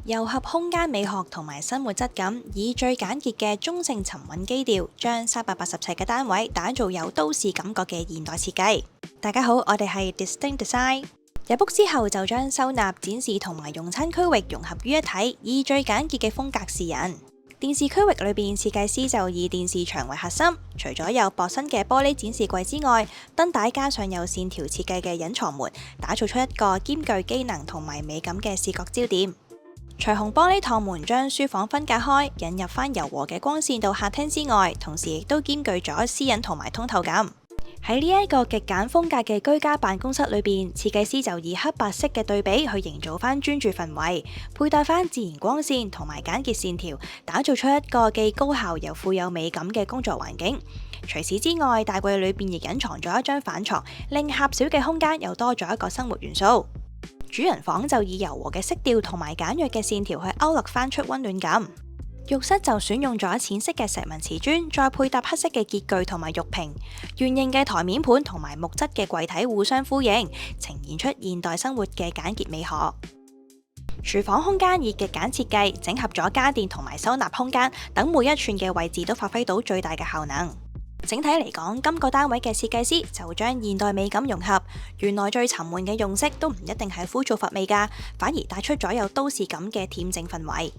糅合空間美學同埋生活質感，以最簡潔嘅中性沉穩基調，將380尺嘅單位打造有都市感覺嘅現代設計。大家好，我哋係 Distinct Design。入屋之後就將收納、展示同埋用餐區域融合於一體，以最簡潔嘅風格示人。電視區域裏邊，設計師就以電視牆為核心，除咗有薄身嘅玻璃展示櫃之外，燈帶加上有線條設計嘅隱藏門，打造出一個兼具機能同埋美感嘅視覺焦點。彩虹玻璃趟門將書房分隔開，引入翻柔和嘅光線到客廳之外，同時亦都兼具咗私隱同埋通透感。喺呢一個極簡風格嘅居家辦公室裏邊，設計師就以黑白色嘅對比去營造翻專注氛圍，配搭翻自然光線同埋簡潔線條，打造出一個既高效又富有美感嘅工作環境。除此之外，大櫃裏邊亦隱藏咗一張反床，令狹小嘅空間又多咗一個生活元素。主人房就以柔和嘅色調同埋簡約嘅線條去勾勒翻出溫暖感。浴室就選用咗淺色嘅石紋瓷磚，再配搭黑色嘅潔具同埋浴瓶，圓形嘅台面盤同埋木質嘅櫃體互相呼應，呈現出現代生活嘅簡潔美學。廚房空間以極簡設計，整合咗家電同埋收納空間等，每一寸嘅位置都發揮到最大嘅效能。整體嚟講，今個單位嘅設計師就將現代美感融合，原來最沉悶嘅用色都唔一定係枯燥乏味㗎，反而帶出咗有都市感嘅恬靜氛圍。